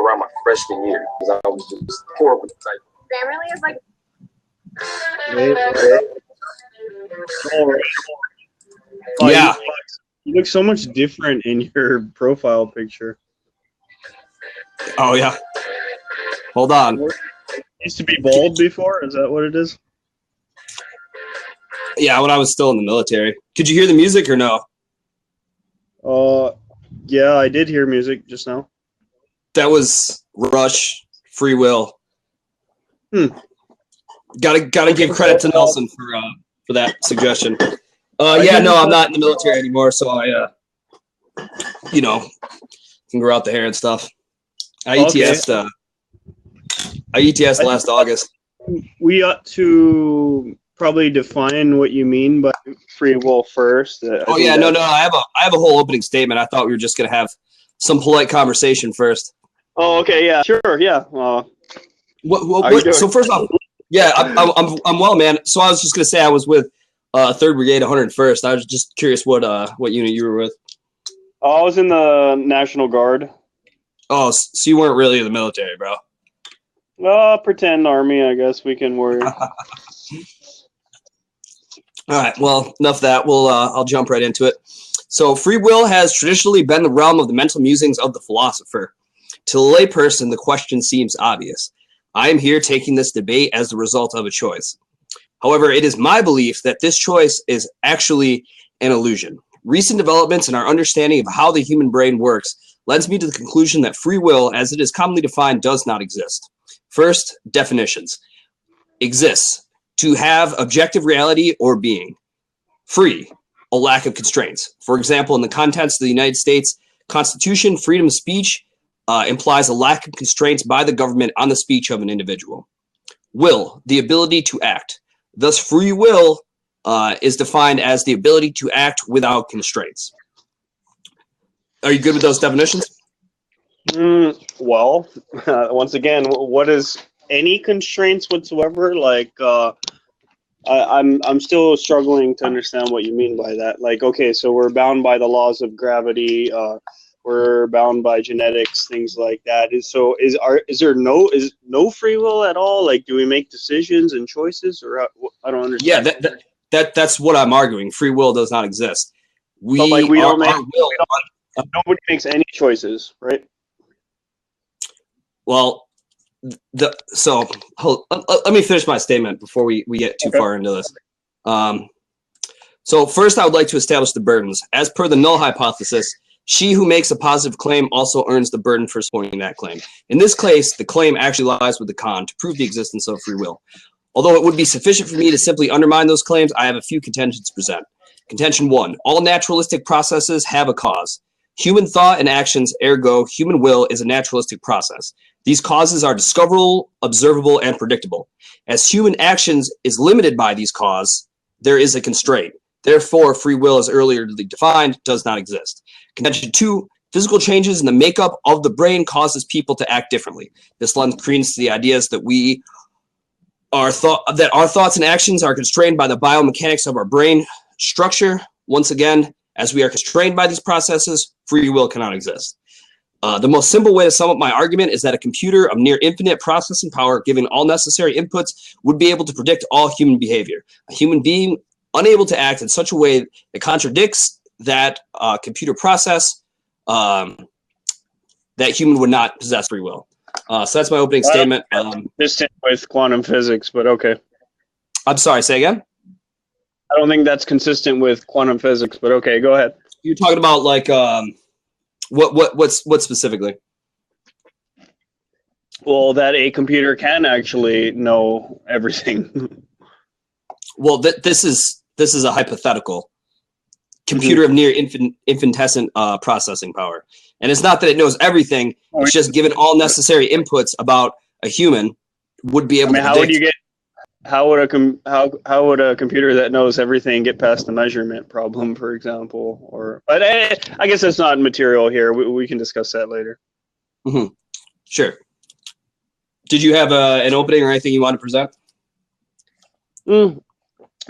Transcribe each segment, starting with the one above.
around my freshman year because I was just horrible. Family is like. Yeah. You look so much different in your profile picture. Oh, yeah. Hold on. You used to be bald before? Is that what it is? Yeah, when I was still in the military. Could you hear the music or no? Yeah, I did hear music just now. That was Rush, Free Will. Gotta give credit to Nelson for that suggestion. Yeah, no, I'm not in the military anymore, so I can grow out the hair and stuff. I ETS'd last August. We ought to probably define what you mean by free will first. No, I have a whole opening statement. I thought we were just gonna have some polite conversation first. Oh, okay, yeah, sure, yeah. So first off, yeah, I'm well, man. So I was just gonna say I was with 3rd Brigade, 101st. I was just curious what unit you were with. I was in the National Guard. Oh, so you weren't really in the military, bro. Pretend Army, I guess we can worry. All right, well, enough of that. I'll jump right into it. So free will has traditionally been the realm of the mental musings of the philosopher. To the layperson, the question seems obvious. I am here taking this debate as the result of a choice. However, it is my belief that this choice is actually an illusion. Recent developments in our understanding of how the human brain works lends me to the conclusion that free will, as it is commonly defined, does not exist. First, definitions. Exists. To have objective reality or being. Free. A lack of constraints. For example, in the context of the United States Constitution, freedom of speech implies a lack of constraints by the government on the speech of an individual. Will. The ability to act. Thus, free will is defined as the ability to act without constraints. Are you good with those definitions? Well, once again, what is any constraints whatsoever? Like, I'm still struggling to understand what you mean by that. Like, okay, so we're bound by the laws of gravity. We're bound by genetics, things like that. Is there no free will at all? Like, do we make decisions and choices, or I don't understand. Yeah, that's what I'm arguing. Free will does not exist. Nobody makes any choices, right? Well, let me finish my statement before we get too far into this. So first, I would like to establish the burdens. As per the null hypothesis, she who makes a positive claim also earns the burden for supporting that claim. In this case, the claim actually lies with the con to prove the existence of free will. Although it would be sufficient for me to simply undermine those claims, I have a few contentions to present. Contention 1. All naturalistic processes have a cause. Human thought and actions, ergo, human will is a naturalistic process. These causes are discoverable, observable, and predictable. As human actions is limited by these causes, there is a constraint. Therefore, free will, as earlier defined, does not exist. Contention 2. Physical changes in the makeup of the brain causes people to act differently. This lends credence to the ideas that our thoughts and actions are constrained by the biomechanics of our brain structure. Once again, as we are constrained by these processes, free will cannot exist. The most simple way to sum up my argument is that a computer of near infinite processing power, given all necessary inputs, would be able to predict all human behavior. A human being unable to act in such a way that contradicts that computer process, that human would not possess free will. So that's my opening statement. Consistent with quantum physics, but okay. I'm sorry, say again? I don't think that's consistent with quantum physics, but okay, go ahead. You're talking about like what specifically? Well, that a computer can actually know everything. Well, this is a hypothetical computer of near infinitesimal processing power, and it's not that it knows everything. It's just given all necessary inputs about a human would be able to predict. How would a computer that knows everything get past the measurement problem, for example? But I guess that's not material here. We can discuss that later. Mm-hmm. Sure. Did you have an opening or anything you want to present? No,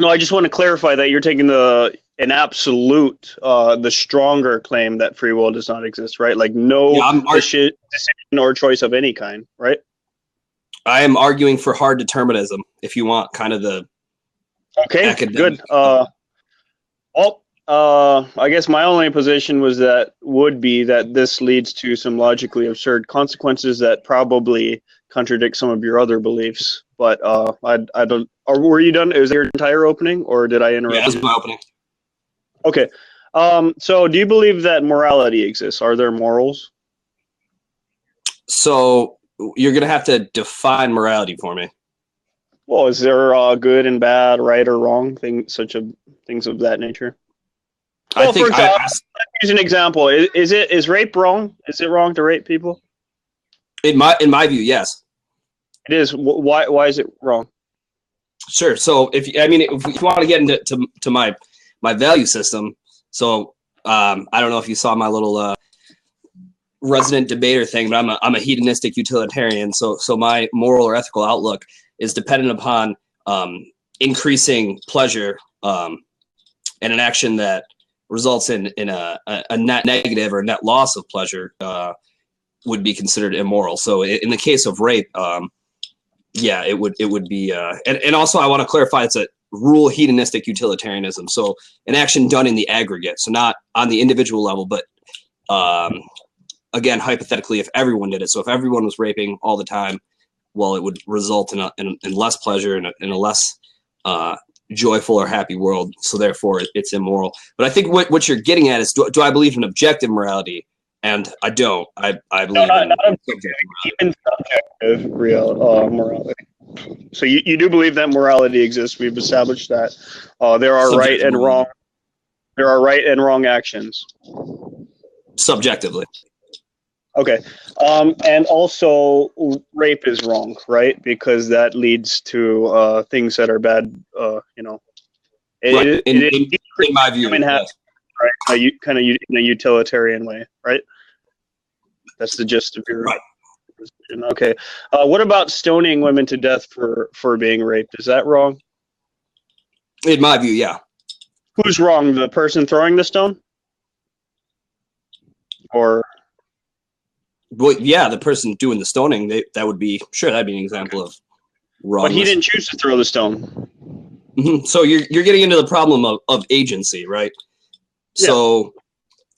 I just want to clarify that you're taking the an absolute, the stronger claim that free will does not exist, right? Like no decision or choice of any kind, right? I am arguing for hard determinism. If you want, kind of the good. I guess my only position would be that this leads to some logically absurd consequences that probably contradict some of your other beliefs. But I don't. Or were you done? Is that your entire opening, or did I interrupt? Yeah, that's my opening. Okay. So, do you believe that morality exists? Are there morals? So you're gonna have to define morality for me. Well, is there good and bad, right or wrong, things of that nature? Well, for example, let's use an example. Is rape wrong? Is it wrong to rape people? In my view, yes. It is. Why is it wrong? Sure. So if you want to get into my value system, so I don't know if you saw my little resident debater thing, but I'm a hedonistic utilitarian. So my moral or ethical outlook is dependent upon increasing pleasure and an action that results in a net negative or net loss of pleasure would be considered immoral. So in the case of rape, yeah, it would be. And also I want to clarify, it's a rule hedonistic utilitarianism. So an action done in the aggregate, so not on the individual level, but again, hypothetically, if everyone did it. So if everyone was raping all the time, well, it would result in less pleasure and in a less joyful or happy world. So therefore, it's immoral. But I think what you're getting at is, do I believe in objective morality? And I don't. I believe in even subjective real morality. So you do believe that morality exists. We've established that there are right and wrong. There are right and wrong actions. Subjectively. Okay. And also rape is wrong, right? Because that leads to things that are bad, Right. In my view, yes. Right? Kind of in a utilitarian way, right? That's the gist of your position. Okay. What about stoning women to death for being raped? Is that wrong? In my view, yeah. Who's wrong? The person throwing the stone? Or... Well, yeah, the person doing the stoning, that'd be an example of wrong. But he didn't choose to throw the stone. Mm-hmm. So you're getting into the problem of agency, right? Yeah. So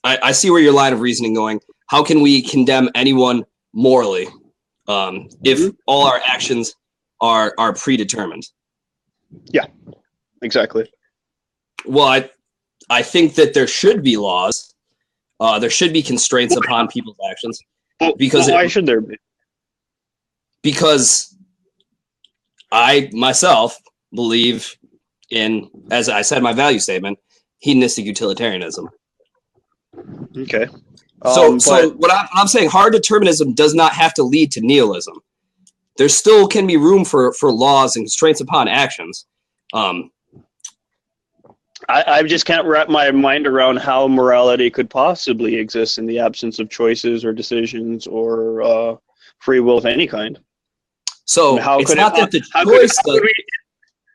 I see where your line of reasoning going. How can we condemn anyone morally if all our actions are predetermined? Yeah, exactly. Well, I think that there should be laws. There should be constraints upon people's actions. Because why should there be? Because I myself believe in, as I said in my value statement, hedonistic utilitarianism. Okay. So what I'm saying, hard determinism does not have to lead to nihilism. There still can be room for laws and constraints upon actions. I just can't wrap my mind around how morality could possibly exist in the absence of choices or decisions or free will of any kind. So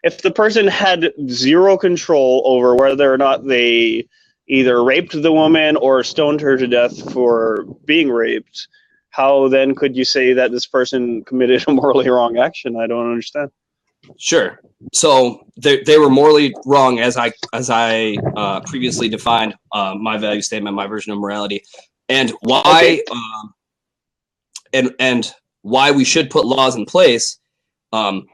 if the person had zero control over whether or not they either raped the woman or stoned her to death for being raped, how then could you say that this person committed a morally wrong action? I don't understand. Sure. So they were morally wrong, as I previously defined my value statement, my version of morality, and why and why we should put laws in place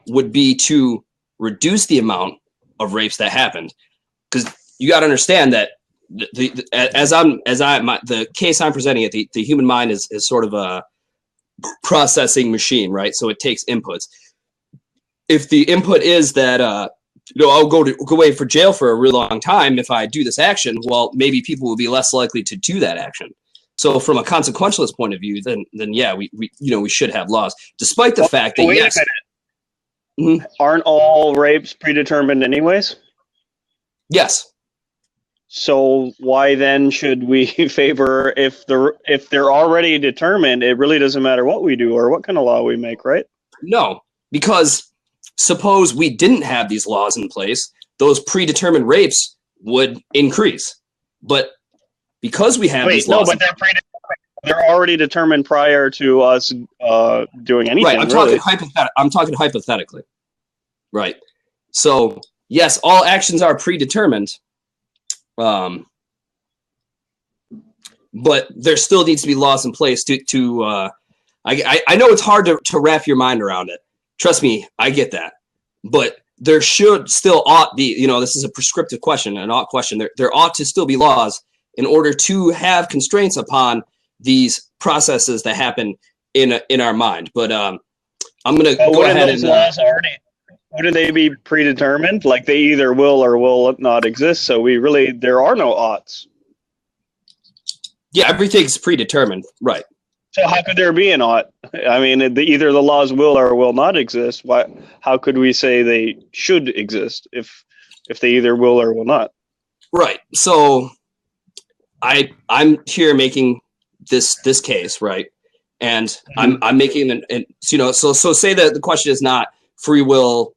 would be to reduce the amount of rapes that happened, because you got to understand that the case I'm presenting it, the human mind is sort of a processing machine, right? So it takes inputs. If the input is that I'll go away for jail for a really long time if I do this action, well, maybe people will be less likely to do that action. So from a consequentialist point of view, then yeah, we should have laws, despite the fact that yes, aren't all rapes predetermined anyways? Yes. So why then should we favor if they're already determined? It really doesn't matter what we do or what kind of law we make, right? No, because suppose we didn't have these laws in place, those predetermined rapes would increase. But because we have these laws, but they're already determined prior to us doing anything. Right, I'm talking hypothetically. Right. So yes, all actions are predetermined. But there still needs to be laws in place to I know it's hard to wrap your mind around it. Trust me, I get that. But there ought be, this is a prescriptive question, an ought question. There ought to still be laws in order to have constraints upon these processes that happen in our mind. But I'm going to go ahead and wouldn't they be predetermined? Like they either will or will not exist. So there are no oughts. Yeah, everything's predetermined, right? So how could there be an ought? I mean, either the laws will or will not exist. How could we say they should exist if they either will or will not? Right. So I'm here making this case, right? And Mm-hmm. I'm making so say that the question is not free will,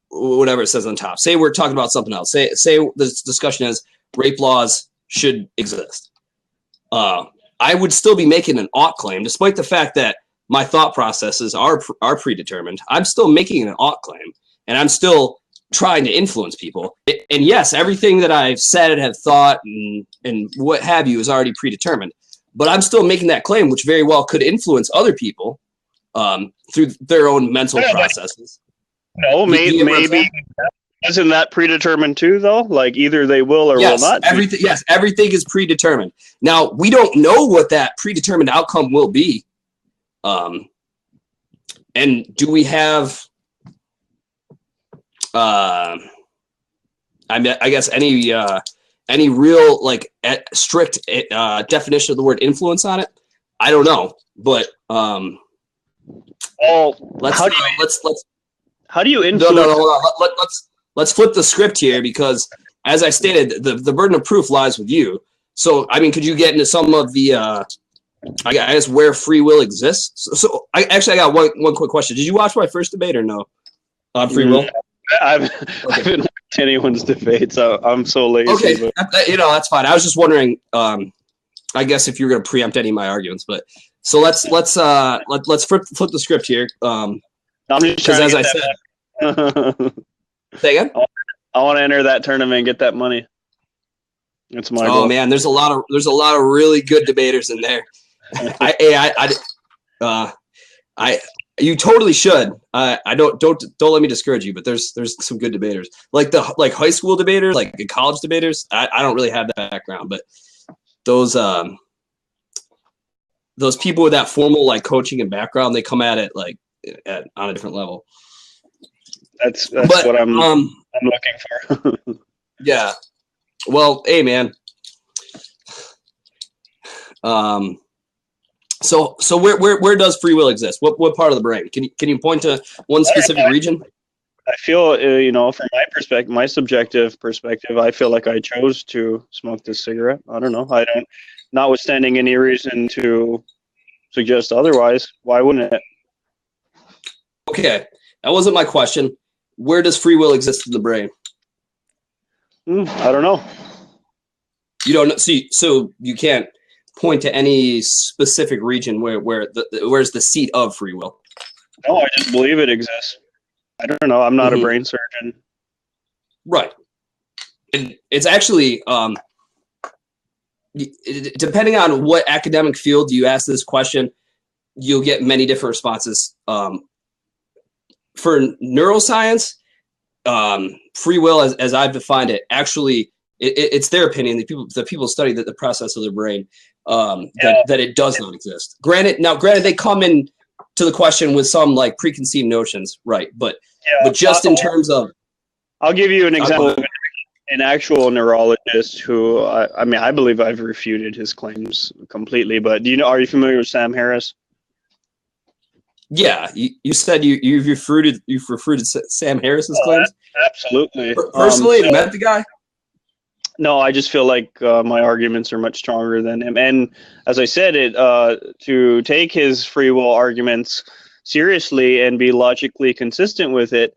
whatever it says on top. Say we're talking about something else. Say this discussion is rape laws should exist. I would still be making an ought claim, despite the fact that my thought processes are predetermined. I'm still making an ought claim, and I'm still trying to influence people. And yes, everything that I've said and have thought and what have you is already predetermined. But I'm still making that claim, which very well could influence other people through their own mental processes. No, maybe. Isn't that predetermined too, though? Like either they will or will not? Everything is predetermined. Now, we don't know what that predetermined outcome will be. And do we have, I guess, any real, strict definition of the word influence on it? I don't know. But how do you influence? No, hold on. Let's flip the script here because, as I stated, the burden of proof lies with you. So, I mean, could you get into some of the, I guess, where free will exists? So I got one quick question. Did you watch my first debate or no on free will? I haven't watched anyone's debate, so I'm so lazy. Okay, that's fine. I was just wondering. I guess if you're going to preempt any of my arguments, but so let's flip the script here. I'm just trying as I said. Say again? I want to enter that tournament and get that money. That's my goal. Oh man, there's a lot of really good debaters in there. You totally should. I don't let me discourage you, but there's some good debaters. Like high school debaters, like college debaters. I don't really have that background, but those people with that formal coaching and background, they come at it on a different level. That's what I'm looking for. Yeah. Well, hey man. So where does free will exist? What part of the brain? Can you point to one specific region? I feel from my perspective, my subjective perspective, I feel like I chose to smoke this cigarette. I don't know. I don't, notwithstanding any reason to suggest otherwise. Why wouldn't it? Okay, that wasn't my question. Where does free will exist in the brain? I don't know. You don't know. So you can't point to any specific region where's the seat of free will. No, I just believe it exists. I don't know. I'm not a brain surgeon. Right. It's actually depending on what academic field you ask this question, you'll get many different responses. For neuroscience, free will, as I've defined it, actually, it's their opinion. The people study the process of the brain that it does not exist. Granted, they come in to the question with some preconceived notions, right? But just in terms of, I'll give you an example of an actual neurologist who I believe I've refuted his claims completely. But are you familiar with Sam Harris? Yeah, you said you've refuted Sam Harris's claims. Absolutely. Personally, you met the guy? No, I just feel like my arguments are much stronger than him. And as I said, to take his free will arguments seriously and be logically consistent with it,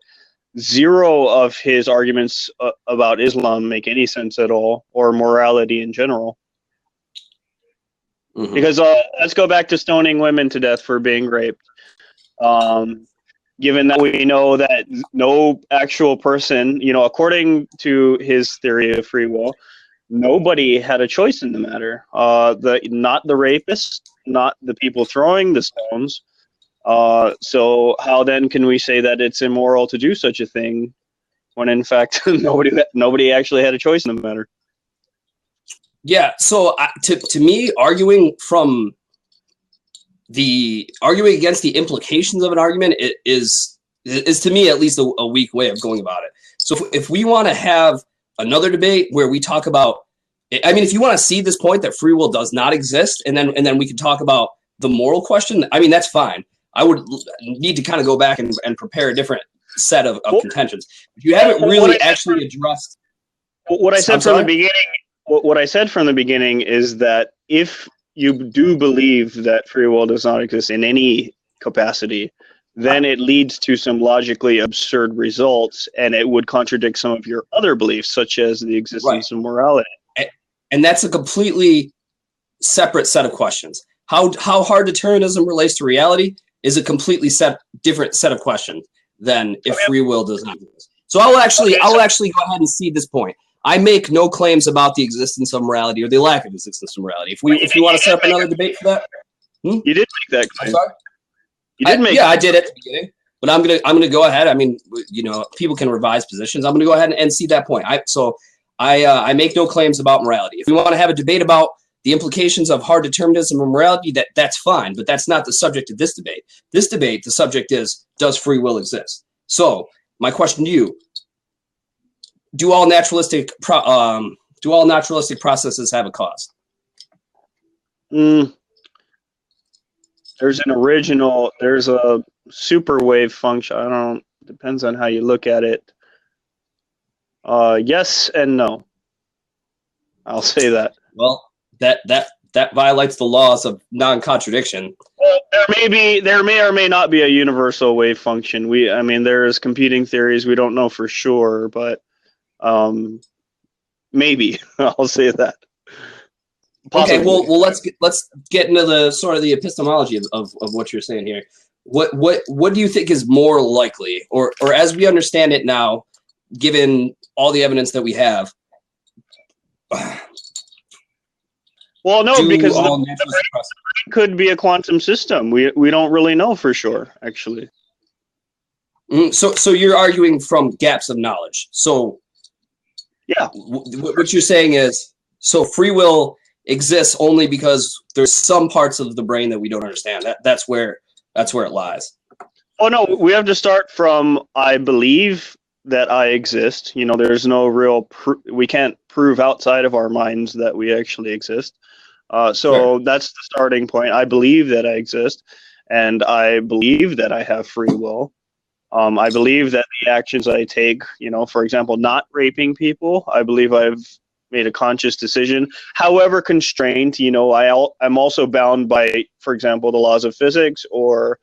zero of his arguments about Islam make any sense at all, or morality in general. Mhm. Because let's go back to stoning women to death for being raped. Given that we know that no actual person, according to his theory of free will, nobody had a choice in the matter. Not the rapist, not the people throwing the stones. So how then can we say that it's immoral to do such a thing when in fact nobody actually had a choice in the matter? Yeah. So to me, arguing against the implications of an argument is to me at least a weak way of going about it. So if we want to have another debate where we talk about, I mean, if you want to see this point that free will does not exist, and then we can talk about the moral question, I mean, that's fine. I would need to kind of go back and prepare a different set of contentions. If you haven't really actually addressed what I said from the beginning, what I said from the beginning is that if you do believe that free will does not exist in any capacity, then it leads to some logically absurd results, and it would contradict some of your other beliefs, such as the existence of morality. And that's a completely separate set of questions. How hard determinism relates to reality is a completely different set of questions than if free will does not exist. So I'll actually go ahead and see this point. I make no claims about the existence of morality or the lack of existence of morality. If you want to set up another debate for that, you did make that claim. I'm sorry? You did make. Yeah, I did at the beginning, but I'm gonna go ahead. I mean, people can revise positions. I'm gonna go ahead and see that point. I make no claims about morality. If we want to have a debate about the implications of hard determinism or morality, that's fine, but that's not the subject of this debate. This debate, the subject is, does free will exist? So my question to you: Do all naturalistic processes have a cause? There's a super wave function. Depends on how you look at it. Yes and no. I'll say that. Well, that violates the laws of non-contradiction. Well, there may or may not be a universal wave function. There's competing theories. We don't know for sure, but maybe. I'll say that. Possibly. Okay, well, let's get into the sort of the epistemology of what you're saying here. What do you think is more likely, or as we understand it now, given all the evidence that we have? Well, no, because the brain could be a quantum system. We don't really know for sure, actually. So you're arguing from gaps of knowledge. So yeah, what you're saying is, so free will exists only because there's some parts of the brain that we don't understand. That's where it lies. Oh no, we have to start from I believe that I exist. There's no real we can't prove outside of our minds that we actually exist. So that's the starting point. I believe that I exist, and I believe that I have free will. I believe that the actions I take, for example, not raping people, I believe I've made a conscious decision, however constrained. I'm also bound by, for example, the laws of physics or,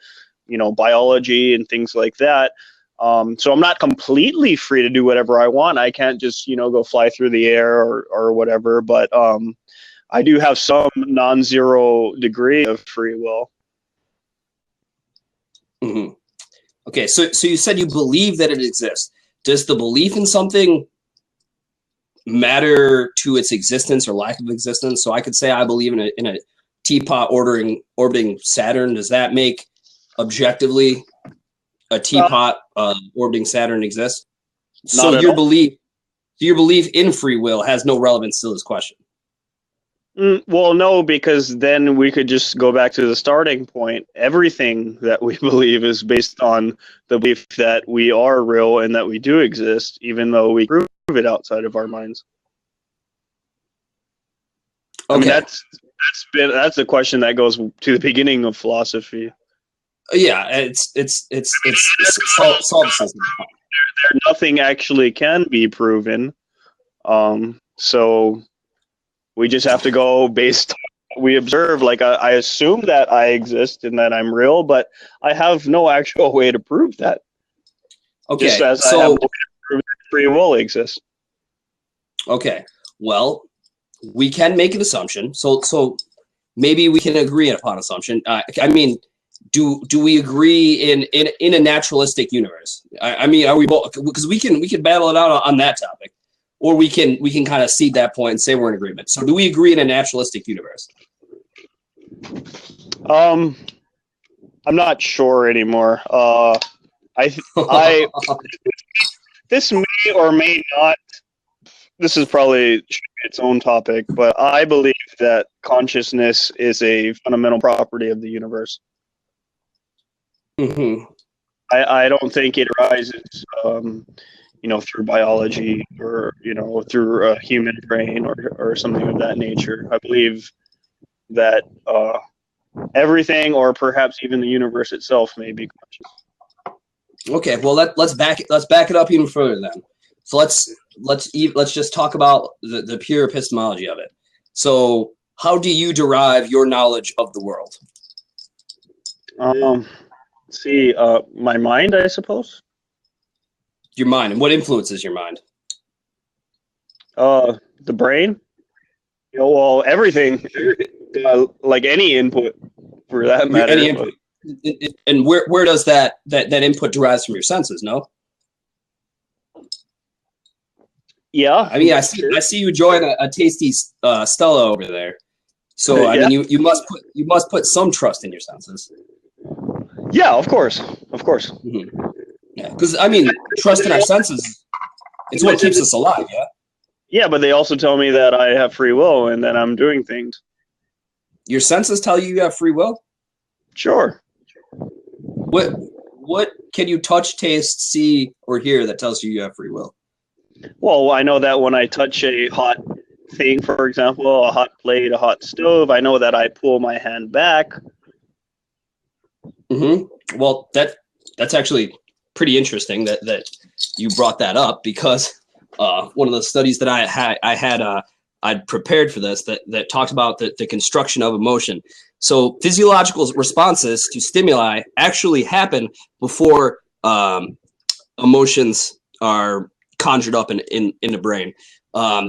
biology and things like that. So I'm not completely free to do whatever I want. I can't just, go fly through the air or whatever. But I do have some non-zero degree of free will. Mm-hmm. Okay, so you said you believe that it exists. Does the belief in something matter to its existence or lack of existence? So I could say I believe in a teapot orbiting Saturn. Does that make objectively a teapot orbiting Saturn exist? So your belief in free will has no relevance to this question. Well, no, because then we could just go back to the starting point. Everything that we believe is based on the belief that we are real and that we do exist, even though we prove it outside of our minds. Okay. That's a question that goes to the beginning of philosophy. Yeah, it's solipsism. Nothing actually can be proven, so we just have to go based on what we observe. Like I assume that I exist and that I'm real, but I have no actual way to prove that. Okay, Just as I have no way to prove that free will exists. Okay, well, we can make an assumption. So maybe we can agree upon assumption. I mean, do we agree in a naturalistic universe? I mean, are we both? Because we can battle it out on that topic, or we can kind of cede that point and say we're in agreement. So, do we agree in a naturalistic universe? I'm not sure anymore. This may or may not. This is probably its own topic, but I believe that consciousness is a fundamental property of the universe. Mm-hmm. I don't think it arises, through biology or through a human brain or something of that nature. I believe that everything, or perhaps even the universe itself, may be conscious. Okay, well let's back it up even further then. So let's just talk about the pure epistemology of it. So how do you derive your knowledge of the world? My mind, I suppose. Your mind, and what influences your mind? The brain. Well, everything, like any input, for that matter. Any input. And where does that input derives from your senses? No. Yeah, I mean, I see you enjoying a tasty Stella over there. So I mean, you must put some trust in your senses. Yeah, of course. Mm-hmm. Yeah, because I mean, trust in our senses, it's what keeps us alive. Yeah. Yeah, but they also tell me that I have free will and that I'm doing things. Your senses tell you have free will? Sure. What can you touch, taste, see, or hear that tells you have free will? Well, I know that when I touch a hot thing, for example, a hot plate, a hot stove, I know that I pull my hand back. Mm-hmm. Well, that's actually pretty interesting that you brought that up, because one of the studies that I'd prepared for this that talked about the construction of emotion. So physiological responses to stimuli actually happen before emotions are conjured up in the brain.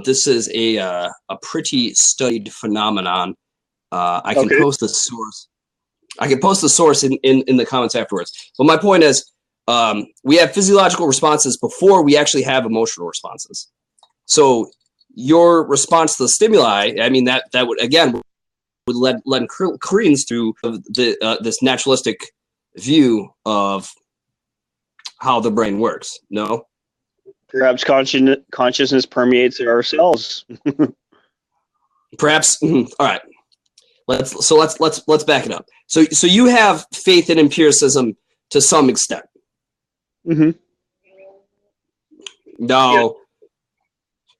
This is a pretty studied phenomenon. I can post the source. I can post the source in the comments afterwards. But my point is, we have physiological responses before we actually have emotional responses. So your response to the stimuli, I mean, that would again would lend credence to this naturalistic view of how the brain works. No. Perhaps consciousness permeates our cells. Perhaps. All right. Let's back it up. So you have faith in empiricism to some extent. Mm-hmm. Now, Yeah.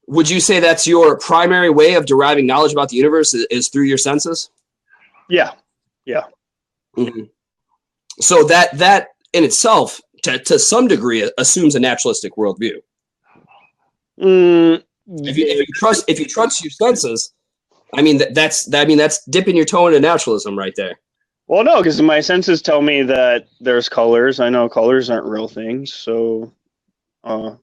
Would you say that's your primary way of deriving knowledge about the universe is through your senses? Yeah. Mm-hmm. So that in itself, to some degree, assumes a naturalistic worldview. If you trust your senses, I mean that's dipping your toe into naturalism right there. Well, no, because my senses tell me that there's colors. I know colors aren't real things, so Wavelengths.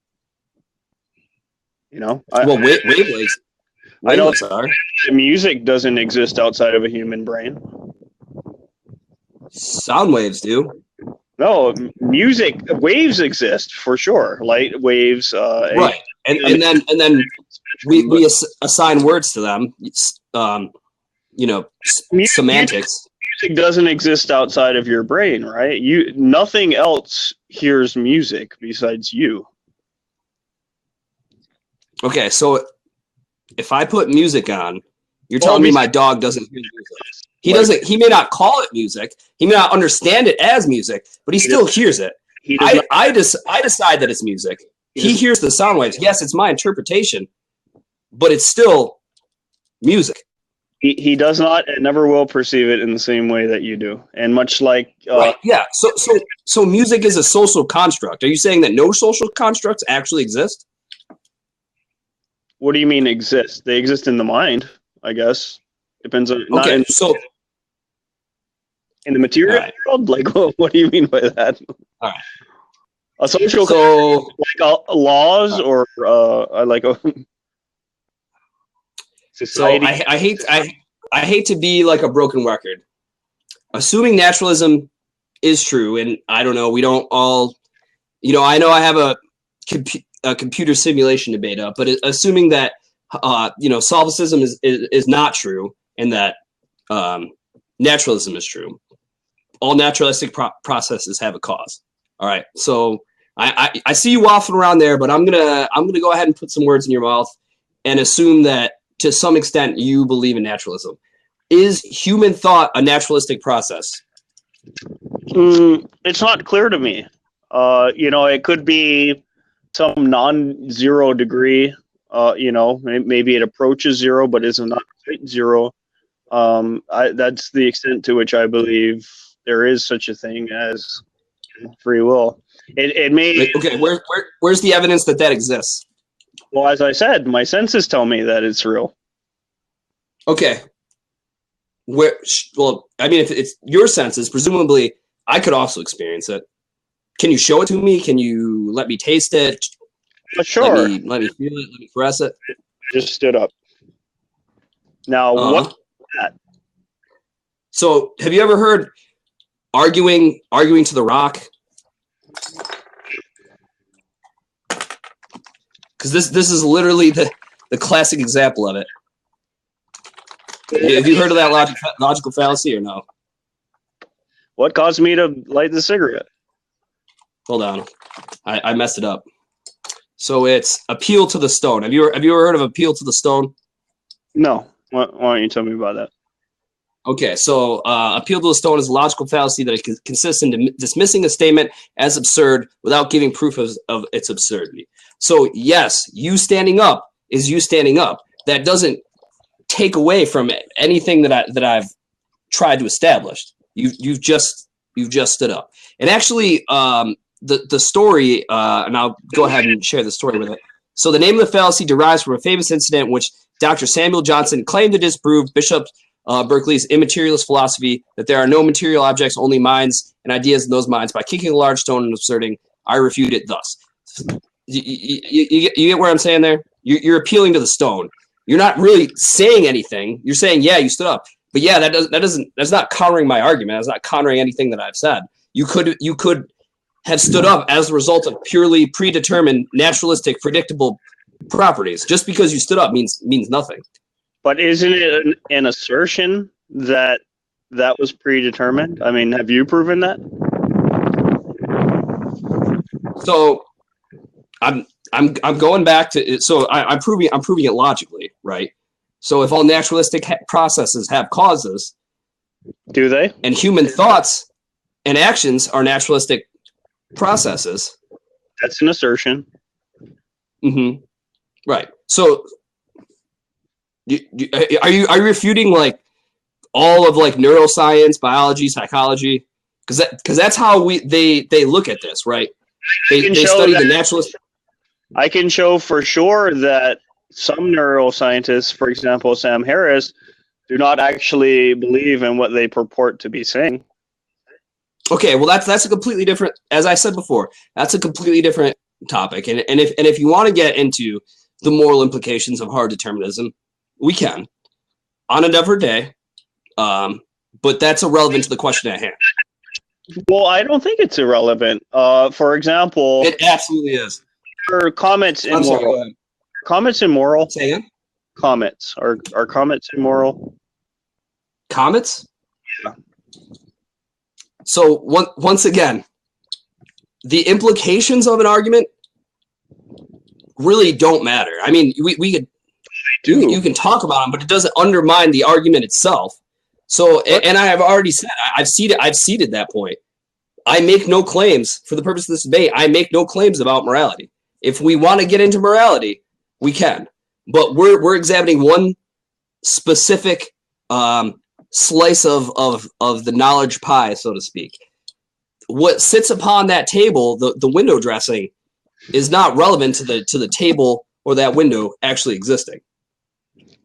I know Wavelengths are. music doesn't exist outside of a human brain. Sound waves do. No, music waves exist for sure. Light waves. Right, and then we assign words to them. Semantics. Music doesn't exist outside of your brain, right? Nothing else hears music besides you. Okay, so if I put music on, you're telling me my dog doesn't hear music. He may not call it music. He may not understand it as music, but he still hears it. I decide that it's music. He hears the sound waves. Yes, it's my interpretation, but it's still music. He does not and never will perceive it in the same way that you do. And much like right, yeah. So music is a social construct. Are you saying that no social constructs actually exist? What do you mean exist? They exist in the mind, I guess. Depends on in the material world. Like, what do you mean by that? All right. A social So, like laws or like a society. so I hate to be like a broken record. Assuming naturalism is true, and I don't know, we don't all, I know I have a computer simulation debate up, but assuming that solipsism is not true, and that naturalism is true, all naturalistic processes have a cause. All right, so I see you waffling around there, but I'm gonna go ahead and put some words in your mouth and assume that to some extent you believe in naturalism. Is human thought a naturalistic process? It's not clear to me. It could be some non-zero degree. Maybe it approaches zero, but is not quite zero. That's the extent to which I believe there is such a thing as free will. It may. Okay, where's the evidence that exists? Well, as I said, my senses tell me that it's real. Okay. Well, I mean, if it's your senses, presumably I could also experience it. Can you show it to me? Can you let me taste it? Sure. Let me feel it. Let me caress it. Just stood up. Now, what's that? So, have you ever heard arguing to the rock? Because this is literally the classic example of it. Have you heard of that logical fallacy or no? What caused me to light the cigarette? Hold on, I messed it up. So it's appeal to the stone. Have you ever heard of appeal to the stone? No. Why don't you tell me about that? Okay, so appeal to the stone is a logical fallacy that consists in dismissing a statement as absurd without giving proof of its absurdity. So yes, you standing up is you standing up. That doesn't take away from anything that I've tried to establish. You've just stood up. And actually, the story, and I'll go ahead and share the story with it. So the name of the fallacy derives from a famous incident in which Dr. Samuel Johnson claimed to disprove Bishop Berkeley's immaterialist philosophy that there are no material objects, only minds and ideas in those minds, by kicking a large stone and asserting, "I refute it thus." You get where I'm saying there? You're appealing to the stone. You're not really saying anything. You're saying, yeah, you stood up. But yeah, that's not countering my argument. That's not countering anything that I've said. You could have stood up as a result of purely predetermined, naturalistic, predictable properties. Just because you stood up means nothing. But isn't it an assertion that was predetermined? I mean, have you proven that? So I'm going back to it. So I'm proving it logically, right? So if all naturalistic processes have causes, do they? And human thoughts and actions are naturalistic processes. That's an assertion. Mm-hmm. Right. So are you refuting like all of like neuroscience, biology, psychology? Because that's how they look at this, right? They study the naturalist. I can show for sure that some neuroscientists, for example, Sam Harris, do not actually believe in what they purport to be saying. Okay, well that's a completely different. As I said before, that's a completely different topic. And if you want to get into the moral implications of hard determinism, we can on a different day. But that's irrelevant to the question at hand. Well, I don't think it's irrelevant. For example, it absolutely is. Comments immoral. I'm sorry, go ahead. Comments immoral. Say again? Comets. Are comments immoral? Comets? Yeah. So once again, the implications of an argument really don't matter. I mean, we could you can talk about them, but it doesn't undermine the argument itself. So, and I have already said I've ceded that point. I make no claims for the purpose of this debate. I make no claims about morality. If we want to get into morality, we can. But we're examining one specific slice of the knowledge pie, so to speak. What sits upon that table, the window dressing, is not relevant to the table or that window actually existing.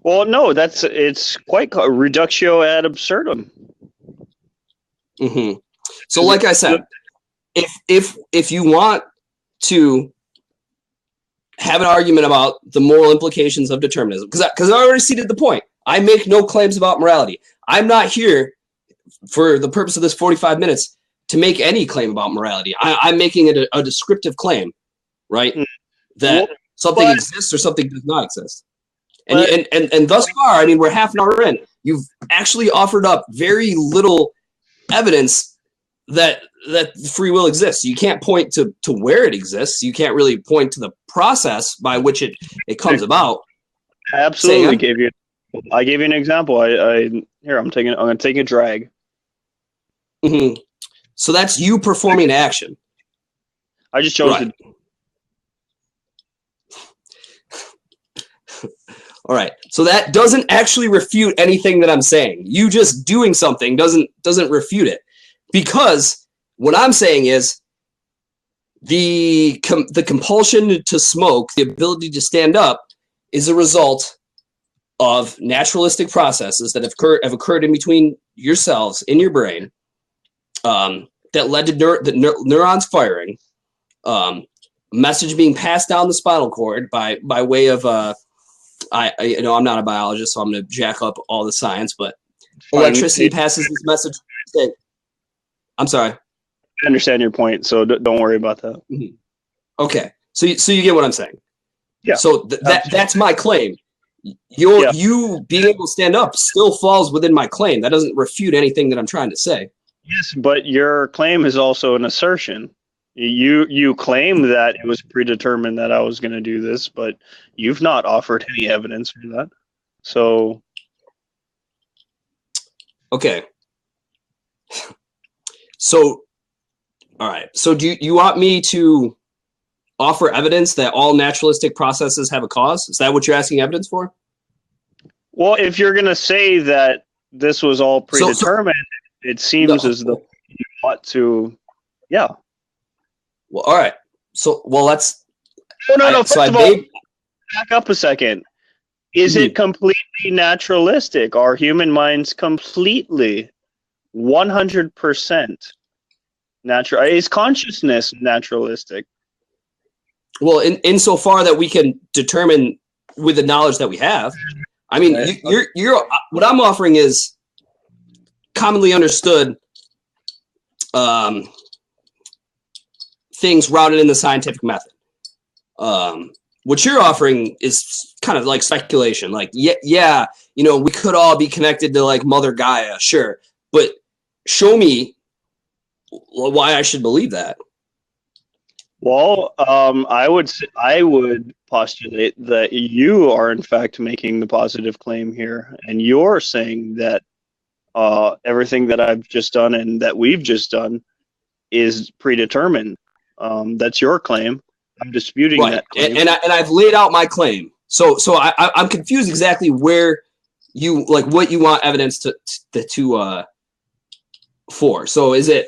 Well, no, it's quite reductio ad absurdum. Mm-hmm. So, like I said, if you want to have an argument about the moral implications of determinism, because I already ceded the point. I make no claims about morality. I'm not here for the purpose of this 45 minutes to make any claim about morality. I'm making it a descriptive claim, right? That something exists or something does not exist. And thus far, I mean, we're half an hour in. You've actually offered up very little evidence that free will exists. You can't point to where it exists. You can't really point to the process by which it comes about. I absolutely gave you. I gave you an example. I'm going to take a drag. Mm-hmm. So that's you performing an action. I just chose it. All right. So that doesn't actually refute anything that I'm saying. You just doing something doesn't refute it, because what I'm saying is the compulsion to smoke, the ability to stand up, is a result of naturalistic processes that have occurred in between yourselves in your brain, that led to the neurons firing, message being passed down the spinal cord by way of I know I'm not a biologist, so I'm going to jack up all the science, but electricity passes this message. I'm sorry. I understand your point, so don't worry about that. Mm-hmm. Okay, so you get what I'm saying. Yeah. So that's my claim. You being able to stand up still falls within my claim. That doesn't refute anything that I'm trying to say. Yes, but your claim is also an assertion. You claim that it was predetermined that I was going to do this, but you've not offered any evidence for that. So, okay. So, all right. So, do you want me to offer evidence that all naturalistic processes have a cause? Is that what you're asking evidence for? Well, if you're going to say that this was all predetermined, it seems as though you want to, yeah. Well, all right. So, let's. No. First of all, back up a second. Is it completely naturalistic? Are human minds completely 100% natural? Is consciousness naturalistic? Well, insofar that we can determine with the knowledge that we have. I mean, you're what I'm offering is commonly understood things routed in the scientific method. What you're offering is kind of like speculation. Like, yeah, we could all be connected to like Mother Gaia, sure, but show me why I should believe that. Well, I would postulate that you are in fact making the positive claim here, and you're saying that everything that I've just done and that we've just done is predetermined. That's your claim. I'm disputing that claim. And I've laid out my claim. So I'm confused exactly where you like what you want evidence to for. So is it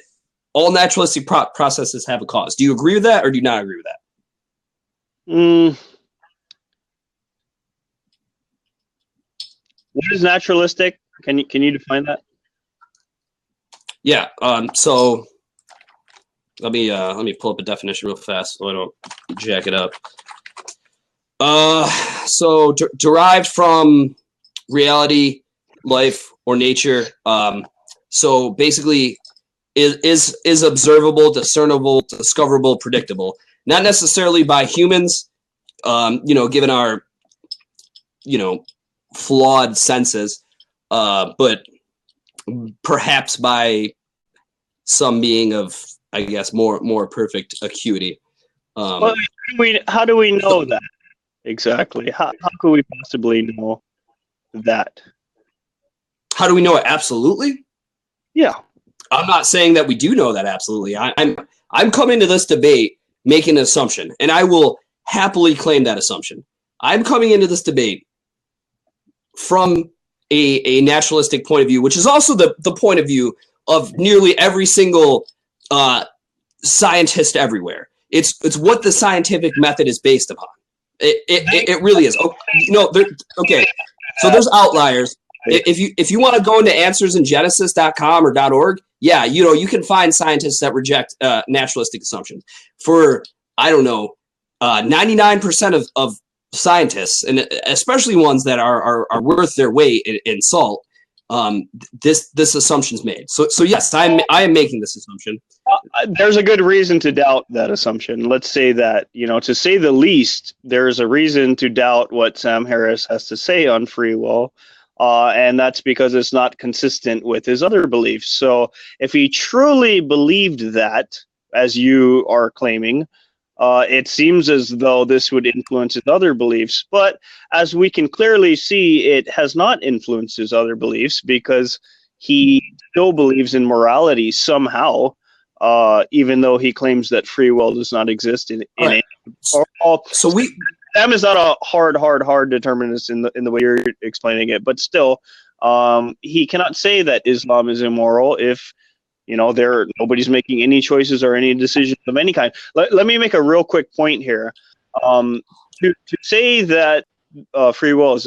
all naturalistic processes have a cause? Do you agree with that, or do you not agree with that? What is naturalistic? Can you define that? Yeah. So let me pull up a definition real fast so I don't jack it up. So derived from reality, life, or nature. So basically, is observable, discernible, discoverable, predictable. Not necessarily by humans, given our, flawed senses, but perhaps by some being of, I guess, more perfect acuity. Well, how do we know that exactly? How could we possibly know that? How do we know it absolutely? Yeah. I'm not saying that we do know that absolutely. I'm coming to this debate making an assumption, and I will happily claim that assumption. I'm coming into this debate from a naturalistic point of view, which is also the point of view of nearly every single scientist everywhere. It's what the scientific method is based upon. It really is. Okay. So there's outliers. If you want to go into answersingenesis.com or .org, yeah, you can find scientists that reject naturalistic assumptions. For I don't know, 99% of scientists, and especially ones that are worth their weight in salt, this assumption's made. So yes, I am making this assumption. There's a good reason to doubt that assumption. Let's say that, to say the least, there's a reason to doubt what Sam Harris has to say on free will. And that's because it's not consistent with his other beliefs. So if he truly believed that, as you are claiming, it seems as though this would influence his other beliefs. But as we can clearly see, it has not influenced his other beliefs, because he still believes in morality somehow, even though he claims that free will does not exist in right. Sam is not a hard determinist in the way you're explaining it, but still, he cannot say that Islam is immoral if nobody's making any choices or any decisions of any kind. Let me make a real quick point here. To say that free will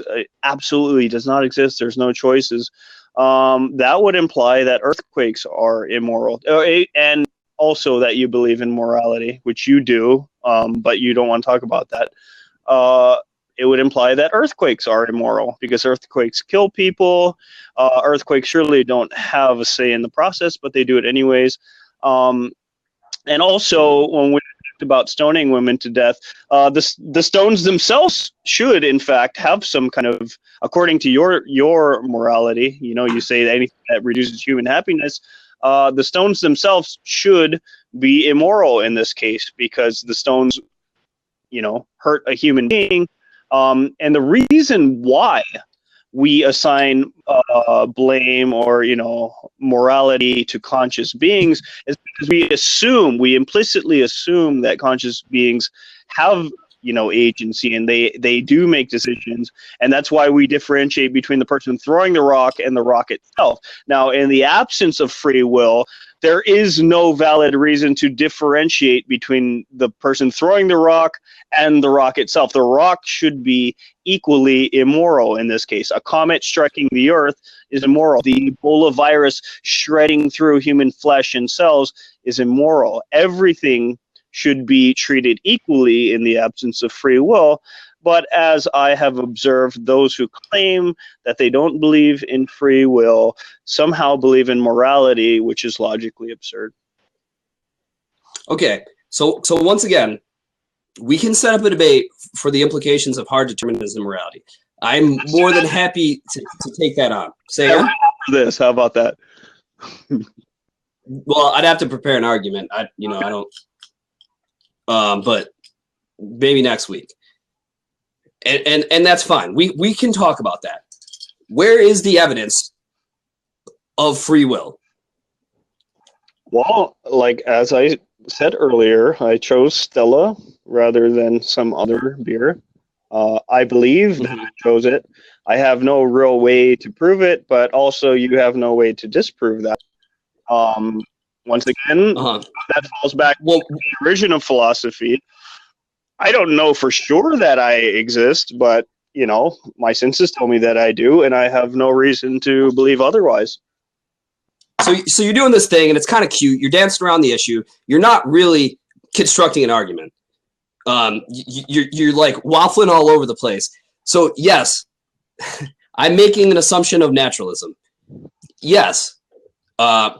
absolutely does not exist, there's no choices, that would imply that earthquakes are immoral, and also that you believe in morality, which you do, but you don't want to talk about that. It would imply that earthquakes are immoral, because earthquakes kill people. Earthquakes surely don't have a say in the process, but they do it anyways. And also, when we talked about stoning women to death, the stones themselves should, in fact, have some kind of, according to your morality, you say that anything that reduces human happiness, the stones themselves should be immoral in this case, because the stones, hurt a human being. And the reason why we assign blame or morality to conscious beings is because we implicitly assume that conscious beings have agency, and they do make decisions, and that's why we differentiate between the person throwing the rock and the rock itself. Now, in the absence of free will, there is no valid reason to differentiate between the person throwing the rock and the rock itself. The rock should be equally immoral in this case. A comet striking the Earth is immoral. The Ebola virus shredding through human flesh and cells is immoral. Everything should be treated equally in the absence of free will. But as I have observed, those who claim that they don't believe in free will somehow believe in morality, which is logically absurd. Okay, so once again, we can set up a debate for the implications of hard determinism and morality. I'm more than happy to take that on. Say again? How about that? Well, I'd have to prepare an argument. I don't. But maybe next week. And that's fine. We can talk about that. Where is the evidence of free will? Well, like as I said earlier, I chose Stella rather than some other beer. I believe that I chose it. I have no real way to prove it, but also you have no way to disprove that. Once again, that falls back to the origin of philosophy. I don't know for sure that I exist, but, my senses tell me that I do, and I have no reason to believe otherwise. So you're doing this thing, and it's kind of cute. You're dancing around the issue. You're not really constructing an argument. You're like waffling all over the place. So, yes, I'm making an assumption of naturalism. Yes,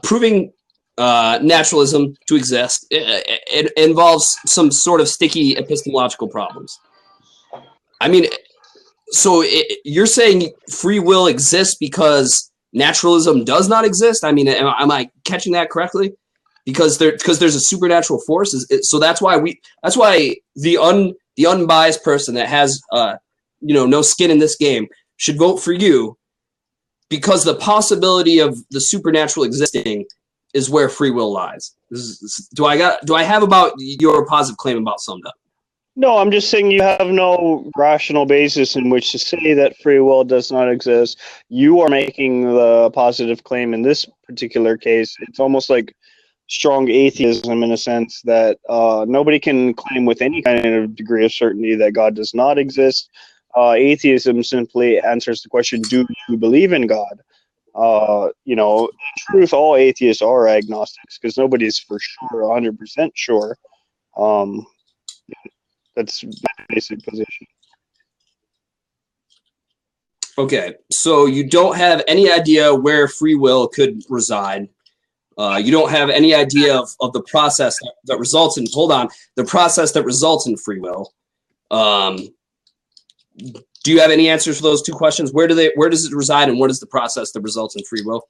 proving naturalism to exist, it involves some sort of sticky epistemological problems. I mean, so you're saying free will exists because naturalism does not exist? I mean, am I catching that correctly? Because there's a supernatural force. So that's why the unbiased person that has no skin in this game should vote for you, because the possibility of the supernatural existing is where free will lies. Do I have about your positive claim about summed up? No, I'm just saying you have no rational basis in which to say that free will does not exist. You are making the positive claim in this particular case. It's almost like strong atheism in a sense that nobody can claim with any kind of degree of certainty that God does not exist. Atheism simply answers the question, do you believe in God? In truth, all atheists are agnostics, because nobody's for sure 100% sure. That's my basic position. Okay, so you don't have any idea where free will could reside. You don't have any idea of the process that results in, the process that results in free will. Do you have any answers for those two questions? Where does it reside, and what is the process that results in free will?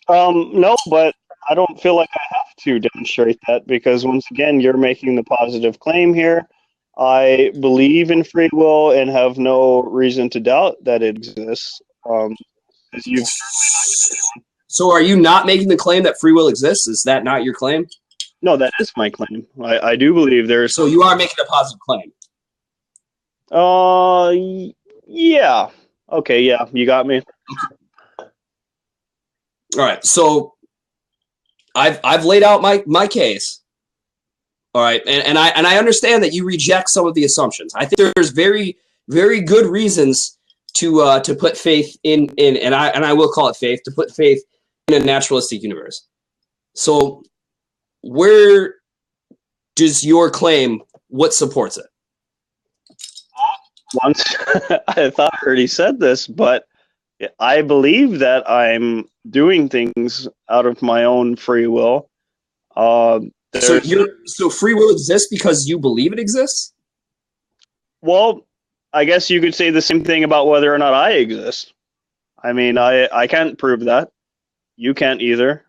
No, but I don't feel like I have to demonstrate that, because once again, you're making the positive claim here. I believe in free will and have no reason to doubt that it exists. So are you not making the claim that free will exists? Is that not your claim? No, that is my claim. I do believe there's... So you are making a positive claim? Yeah. Okay, yeah, you got me. All right, so I've laid out my case. All right, and I understand that you reject some of the assumptions. I think there's very, very good reasons to put faith in and I will call it faith, to put faith in a naturalistic universe. So where does your claim, what supports it? Once I thought I already said this, but I believe that I'm doing things out of my own free will. So free will exists because you believe it exists? Well, I guess you could say the same thing about whether or not I exist. I mean, I can't prove that. You can't either.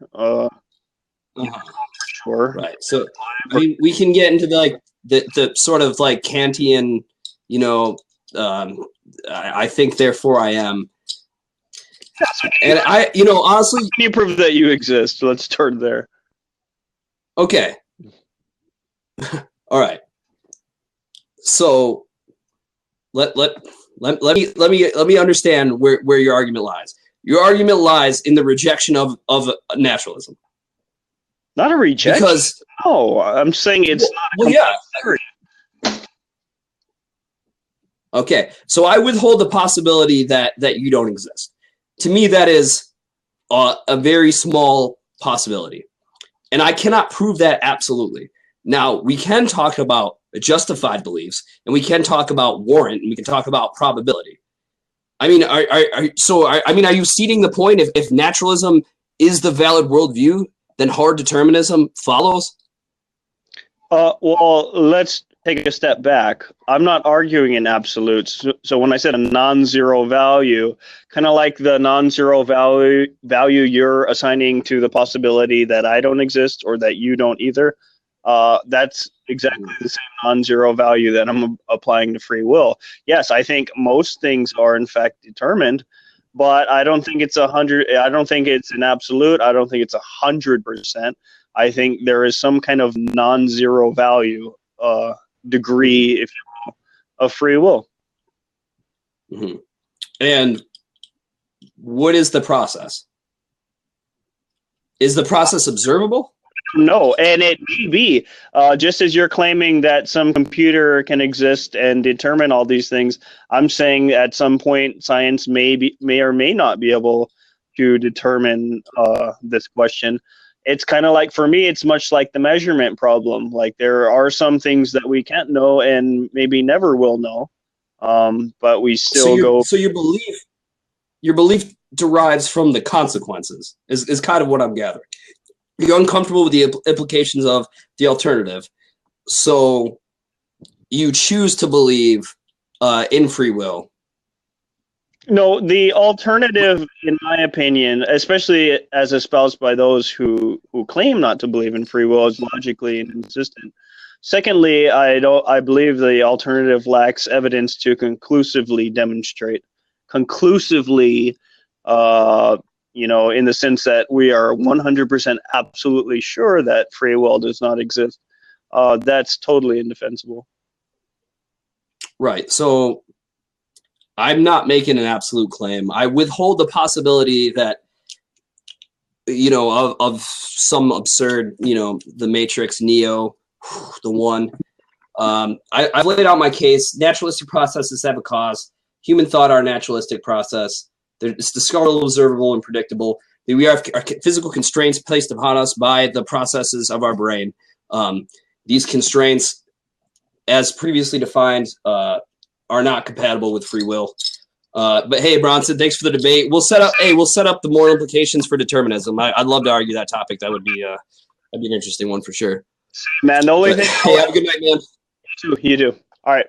Sure. Right. So I mean, we can get into the sort of like Kantian, I think therefore I am. And honestly, can you prove that you exist? Let's start there. Okay. All right. So let me understand where your argument lies. Your argument lies in the rejection of naturalism. Not a rejection. Because no, I'm saying it's not. Yeah. Okay, so I withhold the possibility that you don't exist. To me, that is a very small possibility, and I cannot prove that absolutely. Now, we can talk about justified beliefs, and we can talk about warrant, and we can talk about probability. I mean, are you ceding the point? If naturalism is the valid worldview, then hard determinism follows? Well, let's take a step back. I'm not arguing in absolutes. So when I said a non-zero value, kind of like the non-zero value you're assigning to the possibility that I don't exist or that you don't either, that's exactly the same non-zero value that I'm applying to free will. Yes, I think most things are in fact determined, but I don't think it's 100. I don't think it's an absolute. I don't think it's 100%. I think there is some kind of non-zero value degree, if you will, of free will. Mm-hmm. And what is the process? Is the process observable? No, and it may be. Just as you're claiming that some computer can exist and determine all these things, I'm saying at some point science may or may not be able to determine this question. It's kind of like, for me, it's much like the measurement problem. Like, there are some things that we can't know and maybe never will know, but we still go. So your belief derives from the consequences, is kind of what I'm gathering. You're uncomfortable with the implications of the alternative, so you choose to believe in free will. No, the alternative, in my opinion, especially as espoused by those who claim not to believe in free will, is logically inconsistent. Secondly, I believe the alternative lacks evidence to conclusively demonstrate. Conclusively, in the sense that we are 100% absolutely sure that free will does not exist. That's totally indefensible. Right. So I'm not making an absolute claim. I withhold the possibility that, of some absurd, the Matrix, Neo, the one. I've laid out my case. Naturalistic processes have a cause. Human thought are a naturalistic process. It's discoverable, observable, and predictable. We have physical constraints placed upon us by the processes of our brain. These constraints as previously defined, are not compatible with free will. But hey, Bronson, thanks for the debate. We'll set up the moral implications for determinism. I'd love to argue that topic. That'd be an interesting one for sure. Man, the only thing. Hey, have a good night, man. You too. All right.